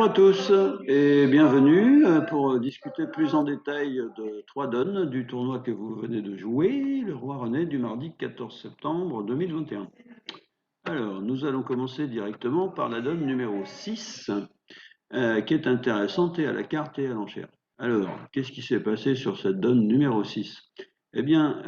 Bonjour à tous et bienvenue pour discuter plus en détail de 3 donnes du tournoi que vous venez de jouer, le Roi René du mardi 14 septembre 2021. Alors, nous allons commencer directement par la donne numéro 6, qui est intéressante et à la carte et à l'enchère. Alors, qu'est-ce qui s'est passé sur cette donne numéro 6? Eh bien,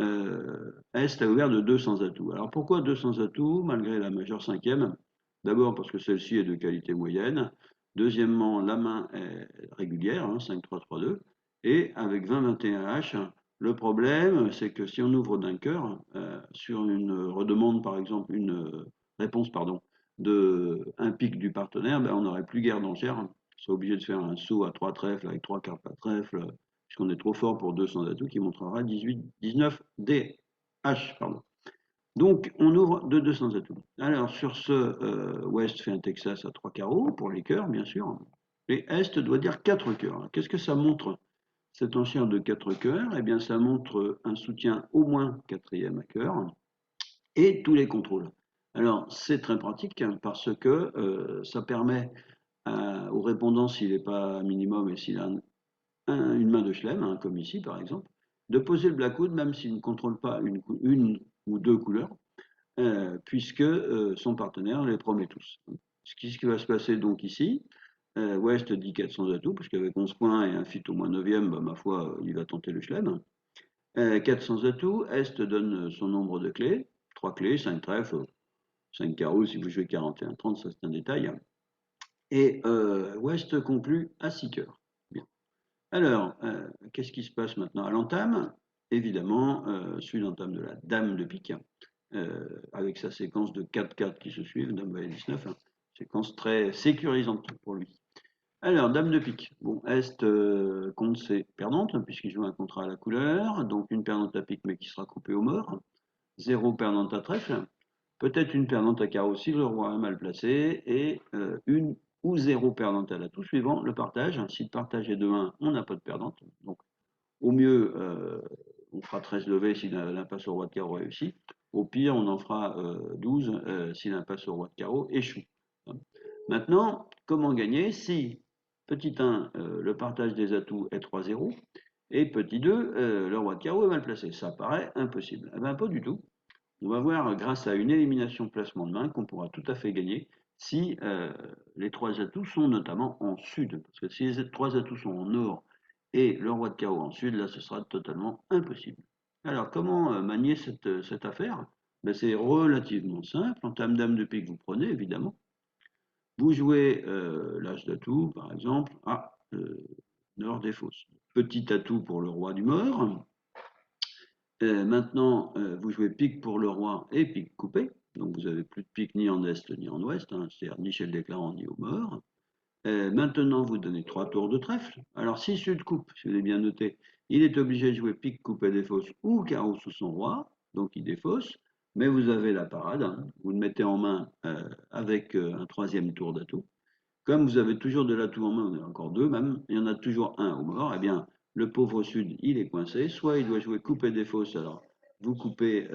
Est a ouvert de 2 sans atout. Alors pourquoi 2 sans atout, malgré la majeure cinquième? D'abord parce que celle-ci est de qualité moyenne. Deuxièmement, la main est régulière, hein, 5-3-3-2. Et avec 20-21 H, le problème, c'est que si on ouvre d'un cœur, sur une redemande, par exemple, une réponse, pardon, de un pic du partenaire, ben, on n'aurait plus guère d'enchère. On serait obligé de faire un saut à 3 trèfles avec 3 cartes à trèfle, puisqu'on est trop fort pour 200 atouts qui montrera 18, 19 D, H, pardon. Donc, on ouvre de 200 atouts. Alors, sur ce, Ouest fait un Texas à 3 carreaux, pour les cœurs, bien sûr. Et Est doit dire 4 cœurs. Qu'est-ce que ça montre, cette enchère de 4 cœurs? Eh bien, ça montre un soutien au moins quatrième à cœur et tous les contrôles. Alors, c'est très pratique hein, parce que ça permet au répondant, s'il n'est pas minimum et s'il a une main de chelem, hein, comme ici par exemple, de poser le blackwood même s'il ne contrôle pas une ou deux couleurs, puisque son partenaire les promet tous. Ce qui va se passer donc ici, West dit 400 atouts, parce qu'avec 11 points et un fit au moins 9e, bah, ma foi, il va tenter le chelem. 400 atouts, Est donne son nombre de clés, 3 clés, 5 trèfles, 5 carreaux, si vous jouez 41-30, ça c'est un détail. Et West conclut à 6 cœurs. Bien. Alors, qu'est-ce qui se passe maintenant à l'entame? Évidemment, suit l'entame de la dame de pique, avec sa séquence de 4 cartes qui se suivent, dame valet 19, hein, séquence très sécurisante pour lui. Alors, dame de pique. Bon, Est compte ses perdantes, puisqu'il joue un contrat à la couleur, donc une perdante à pique, mais qui sera coupée au mort. 0 perdante à trèfle, peut-être une perdante à carreau si le roi est mal placé, et une ou 0 perdante à l'atout, suivant le partage. Si le partage est de 1, on n'a pas de perdante. Donc, au mieux, on fera 13 levées si l'impasse au roi de carreau réussit. Au pire, on en fera 12 si l'impasse au roi de carreau échoue. Maintenant, comment gagner si, petit 1, le partage des atouts est 3-0, et petit 2, le roi de carreau est mal placé? Ça paraît impossible. Eh bien, pas du tout. On va voir, grâce à une élimination placement de main, qu'on pourra tout à fait gagner si les 3 atouts sont notamment en sud. Parce que si les 3 atouts sont en nord et le roi de carreau en sud, là, ce sera totalement impossible. Alors, comment manier cette affaire? Ben, c'est relativement simple. En tame dame de pique, vous prenez, évidemment. Vous jouez l'as d'atout, par exemple, à nord des fosses. Petit atout pour le roi du mort. Maintenant, vous jouez pique pour le roi et pique coupé. Donc vous avez plus de pique ni en est ni en ouest, hein, c'est-à-dire ni chez le déclarant ni au mort. Maintenant, vous donnez 3 tours de trèfle. Alors si sud coupe, si vous avez bien noté, il est obligé de jouer pique coupé défausse ou carreau sous son roi, donc il défausse. Mais vous avez la parade, hein, vous le mettez en main avec un troisième tour d'atout. Comme vous avez toujours de l'atout en main, on en a encore deux même, il y en a toujours un au mort, eh bien, le pauvre sud, il est coincé. Soit il doit jouer couper des fausses, alors vous coupez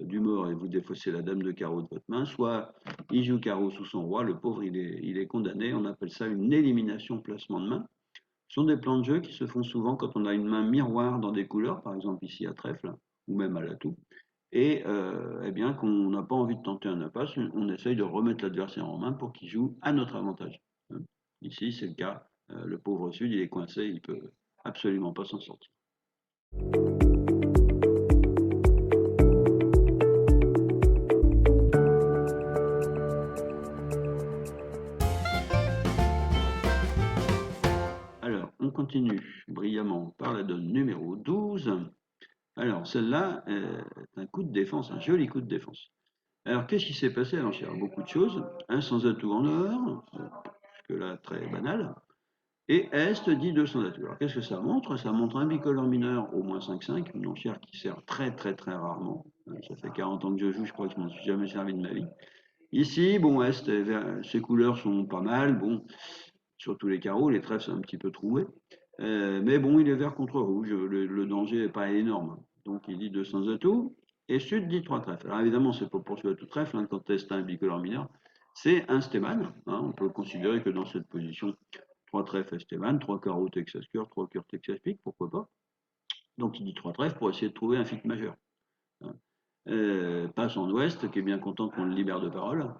du mort et vous défaussez la dame de carreau de votre main, soit il joue carreau sous son roi, le pauvre, il est condamné. On appelle ça une élimination placement de main. Ce sont des plans de jeu qui se font souvent quand on a une main miroir dans des couleurs, par exemple ici à trèfle, ou même à l'atout. Et eh bien, qu'on n'a pas envie de tenter un impasse, on essaye de remettre l'adversaire en main pour qu'il joue à notre avantage. Ici, c'est le cas. Le pauvre Sud, il est coincé, il ne peut absolument pas s'en sortir. Alors, on continue brillamment par la donne numéro 12. Alors, celle-là est un coup de défense, un joli coup de défense. Alors, qu'est-ce qui s'est passé à l'enchère? Beaucoup de choses. Un sans atout en or, jusque là très banal. Et Est dit 200 atouts. Alors, qu'est-ce que ça montre? Ça montre un bicolore mineur au moins 5-5, une enchère qui sert très très très rarement. Ça fait 40 ans que je joue, je crois que je m'en suis jamais servi de ma vie. Ici, bon, Est, ses couleurs sont pas mal, bon, surtout les carreaux, les trèfles sont un petit peu troués. Mais bon, il est vert contre rouge, le danger n'est pas énorme. Donc il dit 200 atouts, et Sud dit 3 trèfles. Alors évidemment, c'est pas pour jouer à tout trèfle, hein, quand Est a un bicolore mineur, c'est un Steban. Hein, on peut considérer que dans cette position, 3 trèfles Steban, 3 carreaux Texas cœur, 3 cœurs Texas pique, pourquoi pas. Donc il dit 3 trèfles pour essayer de trouver un fit majeur. Hein. Passe en ouest, qui est bien content qu'on le libère de parole.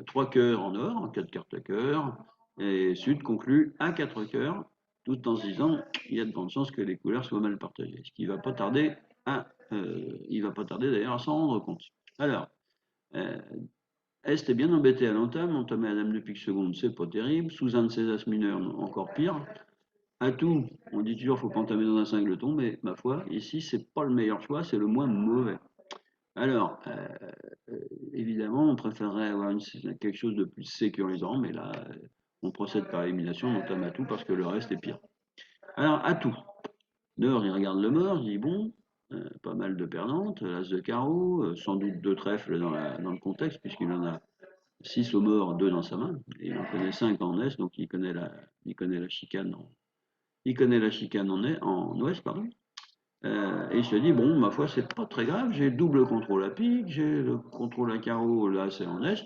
3 cœurs en or, 4 cartes à cœur. Et sud conclut à 4 cœurs, tout en se disant il y a de grandes chances que les couleurs soient mal partagées. Ce qui va pas tarder il va pas tarder d'ailleurs à s'en rendre compte. Alors, euh, Est est bien embêté à l'entame, entamé à dame de pique seconde, c'est pas terrible. Sous un de ses as mineurs, encore pire. Atout, on dit toujours faut pas entamer dans un singleton, mais ma foi, ici c'est pas le meilleur choix, c'est le moins mauvais. Alors, évidemment, on préférerait avoir quelque chose de plus sécurisant, mais là, on procède par élimination, on entame Atout parce que le reste est pire. Alors, Atout, Nord, il regarde le mort, il dit bon, pas mal de perdantes, l'as de carreau, sans doute deux trèfles dans le contexte, puisqu'il en a 6 au mort, 2 dans sa main, et il en connaît 5 en est, donc il connaît la chicane il connaît la chicane en ouest, pardon. Et il se dit, bon, ma foi, c'est pas très grave, j'ai double contrôle à pique, j'ai le contrôle à carreau, là c'est en est.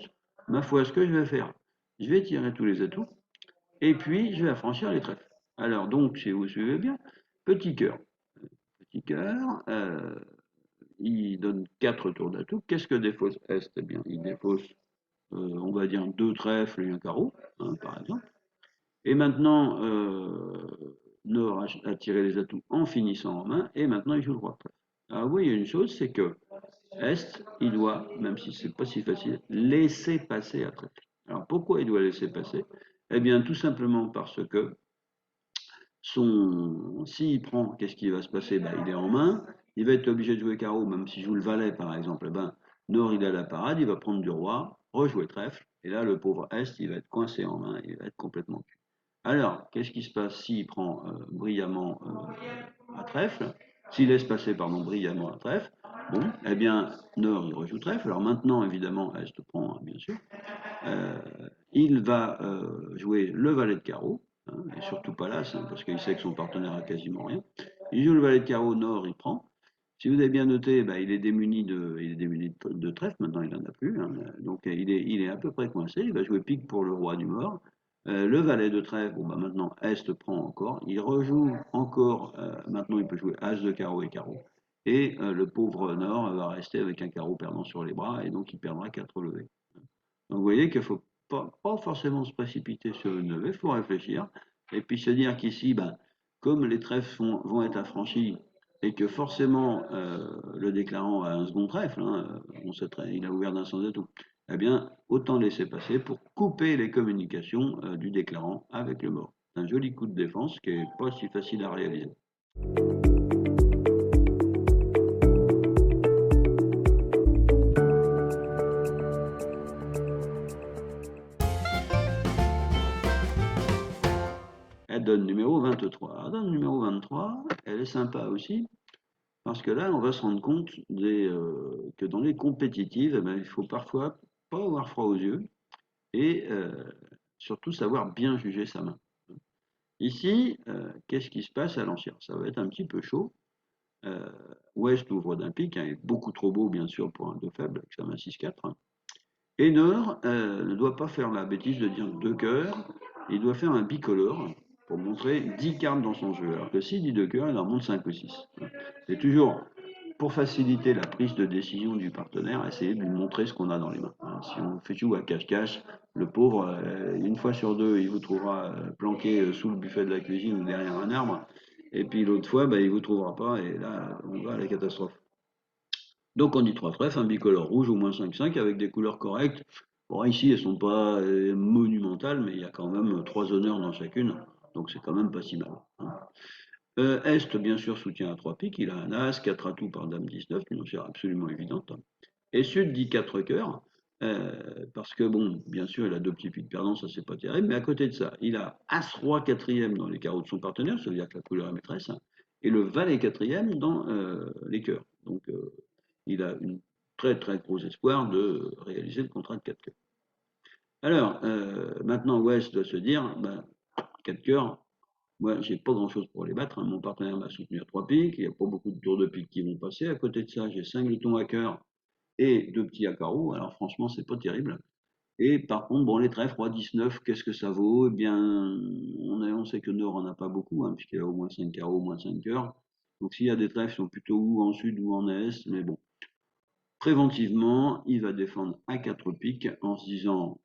Ma foi, ce que je vais faire, je vais tirer tous les atouts, et puis je vais affranchir les trèfles. Alors donc, si vous suivez bien, petit cœur. Petit cœur, il donne 4 tours d'atout. Qu'est-ce que défausse Est? Eh bien, il défausse, on va dire, deux trèfles et un carreau, hein, par exemple. Et maintenant, Nord a tiré les atouts en finissant en main, et maintenant il joue le roi de trèfle. Alors oui, il y a une chose, c'est que Est, il doit, même si c'est pas si facile, laisser passer à trèfle. Alors pourquoi il doit laisser passer? Eh bien, tout simplement parce que s'il prend, qu'est-ce qui va se passer? Ben, il est en main, il va être obligé de jouer carreau, même s'il joue le valet par exemple. Eh ben, Nord, il a la parade, il va prendre du roi, rejouer trèfle, et là, le pauvre Est, il va être coincé en main, il va être complètement cuit. Alors, qu'est-ce qui se passe s'il prend brillamment à trèfle? S'il laisse passer, pardon, brillamment à trèfle, bon, eh bien, Nord, il rejoue trèfle. Alors maintenant, évidemment, Est prend, bien sûr. Euh, il va jouer le valet de carreau, hein, et surtout pas l'as, hein, parce qu'il sait que son partenaire a quasiment rien. Il joue le valet de carreau, Nord, il prend. Si vous avez bien noté, bah, il est démuni de trèfle, maintenant il n'en a plus, hein, donc il est à peu près coincé, il va jouer pique pour le roi du mort. Le valet de trèfle, bon, bah, maintenant Est prend encore, il rejoue encore, maintenant il peut jouer As de carreau et carreau. Et le pauvre Nord va rester avec un carreau perdant sur les bras, et donc il perdra 4 levées. Donc vous voyez qu'il ne faut pas forcément se précipiter sur une levée, il faut réfléchir. Et puis se dire qu'ici, ben, comme les trèfles vont être affranchis et que forcément le déclarant a un second trèfle, hein, il a ouvert d'un sens de tout, eh bien, autant laisser passer pour couper les communications du déclarant avec le mort. C'est un joli coup de défense qui n'est pas si facile à réaliser. Elle donne numéro 23. La donne numéro 23, elle est sympa aussi. Parce que là, on va se rendre compte que dans les compétitives, eh ben, il faut parfois pas avoir froid aux yeux et surtout savoir bien juger sa main. Ici, qu'est-ce qui se passe à l'ancien? Ça va être un petit peu chaud. Euh, Ouest ouvre d'un pic, hein, est beaucoup trop beau bien sûr pour un deux faible avec sa main 6-4. Hein. Et Nord ne doit pas faire la bêtise de dire deux cœurs, il doit faire un bicolore pour montrer 10 cartes dans son jeu. Alors que s'il dit deux cœurs, il en montre 5 ou 6. C'est toujours pour faciliter la prise de décision du partenaire, essayer de lui montrer ce qu'on a dans les mains. Hein. Si on fait jouer à cache-cache, le pauvre, une fois sur deux, il vous trouvera planqué sous le buffet de la cuisine ou derrière un arbre. Et puis l'autre fois, bah, il ne vous trouvera pas et là, on va à la catastrophe. Donc on dit trois trèfles, un bicolore rouge au moins 5-5 avec des couleurs correctes. Bon, ici, elles ne sont pas monumentales, mais il y a quand même trois honneurs dans chacune, donc c'est quand même pas si mal. Hein. Est, bien sûr, soutient à 3 piques, il a un As, 4 atouts par Dame 19, une enchère absolument évidente. Et Sud dit 4 cœurs, parce que, bon, bien sûr, il a deux petits piques perdants, ça c'est pas terrible, mais à côté de ça, il a As-Roi quatrième dans les carreaux de son partenaire, ça veut dire que la couleur est maîtresse, hein, et le Valet quatrième dans les cœurs. Donc, il a une très très gros espoir de réaliser le contrat de 4 cœurs. Alors, maintenant, West doit se dire, ben, 4 cœurs, moi, j'ai pas grand-chose pour les battre. Hein. Mon partenaire m'a soutenu à 3 piques. Il n'y a pas beaucoup de tours de pique qui vont passer. À côté de ça, j'ai 5 glutons à cœur et deux petits à carreau. Alors franchement, c'est pas terrible. Et par contre, bon, les trèfles, roi 19, qu'est-ce que ça vaut? Eh bien, on sait que Nord en a pas beaucoup, hein, puisqu'il y a au moins 5 carreaux, au moins 5 cœurs. Donc s'il y a des trèfles, ils sont plutôt ou en sud ou en est, mais bon. Préventivement, il va défendre à 4 piques en se disant,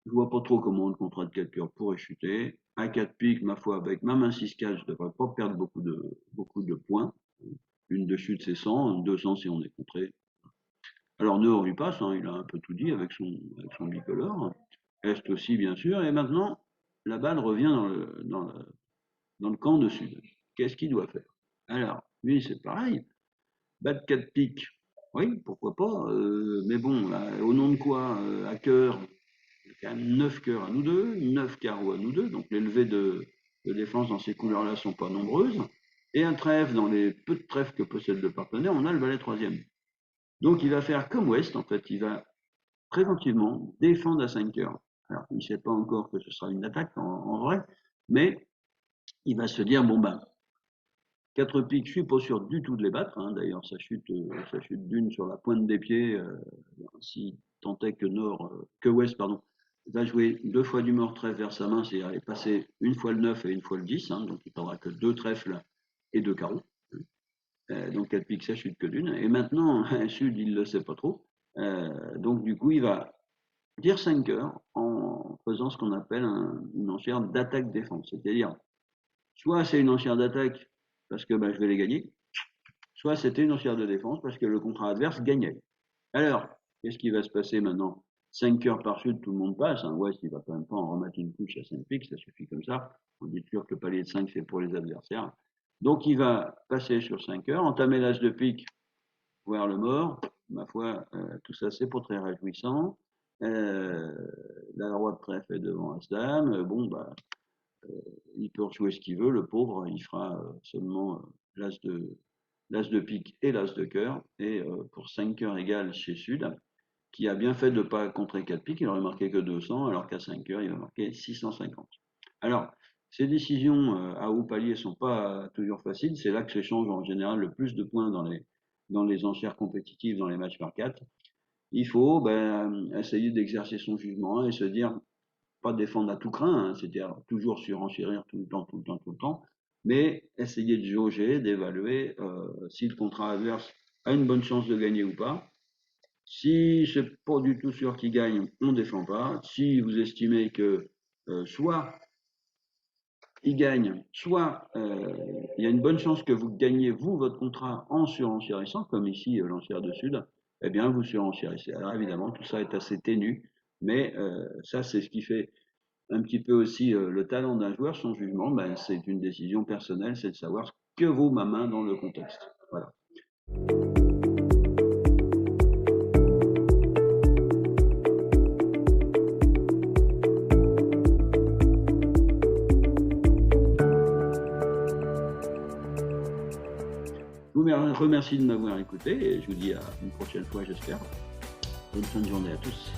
je vois pas trop comment le contrat de 4 cœurs pourrait chuter. À 4 piques, ma foi, avec ma main 6-4, je devrais pas perdre beaucoup de points. Une de chute, c'est 100, 200 si on est contré. Alors Nord lui passe, hein, il a un peu tout dit avec son bicolore. Est aussi, bien sûr. Et maintenant, la balle revient dans le camp de Sud. Qu'est-ce qu'il doit faire? Alors, lui, c'est pareil. Battre 4 piques, oui, pourquoi pas. Mais bon, au nom de quoi? À cœur, il y a quand même 9 cœurs à nous deux, 9 carreaux à nous deux. Donc les levées de défense dans ces couleurs-là ne sont pas nombreuses. Et un trèfle, dans les peu de trèfles que possède le partenaire, on a le valet troisième. Donc il va faire comme West, en fait, il va préventivement défendre à 5 heures. Alors il ne sait pas encore que ce sera une attaque en vrai, mais il va se dire, bon ben, 4 piques, je suis pas sûr du tout de les battre, hein. D'ailleurs ça chute d'une sur la pointe des pieds, si tant est que que West, pardon, va jouer 2 fois du mort trèfle vers sa main, c'est-à-dire aller passer une fois le 9 et une fois le 10, hein, donc il ne prendra que 2 trèfles et 2 carreaux. Donc 4 piques, ça chute que d'une. Et maintenant, Sud, il ne le sait pas trop. Donc du coup, il va dire 5 heures en faisant ce qu'on appelle une enchère d'attaque-défense. C'est-à-dire, soit c'est une enchère d'attaque parce que je vais les gagner, soit c'était une enchère de défense parce que le contrat adverse gagnait. Alors, qu'est-ce qui va se passer maintenant? 5 heures par Sud, tout le monde passe. Hein. West, il va quand même pas en remettre une couche à 5 piques, ça suffit comme ça. On dit toujours que le palier de 5, c'est pour les adversaires. Donc il va passer sur 5 heures, entamer l'as de pique, voir le mort. Ma foi, tout ça c'est pas très réjouissant. La roi de trèfle est devant As-Dame. Bon, il peut rejouer ce qu'il veut, le pauvre, il fera seulement l'as de pique et l'as de cœur. Et pour 5 cœurs égales chez Sud, qui a bien fait de ne pas contrer 4 piques, il aurait marqué que 200, alors qu'à 5 cœurs, il va marquer 650. Alors, ces décisions à haut palier ne sont pas toujours faciles. C'est là que s'échangent en général le plus de points dans les enchères compétitives, dans les matchs par 4. Il faut essayer d'exercer son jugement et se dire, pas défendre à tout craint, hein, c'est-à-dire toujours surenchérir tout le temps, tout le temps, tout le temps, mais essayer de jauger, d'évaluer si le contrat adverse a une bonne chance de gagner ou pas. Si c'est pas du tout sûr qu'il gagne, on ne défend pas. Si vous estimez que soit il gagne, soit il y a une bonne chance que vous gagnez, vous, votre contrat en surenchérissant, comme ici l'enchère de Sud, eh bien, vous surenchérissez. Alors évidemment, tout ça est assez ténu, mais ça, c'est ce qui fait un petit peu aussi le talent d'un joueur, son jugement, c'est une décision personnelle, c'est de savoir ce que vaut ma main dans le contexte. Voilà. Je vous remercie de m'avoir écouté et je vous dis à une prochaine fois, j'espère. Bonne fin de journée à tous.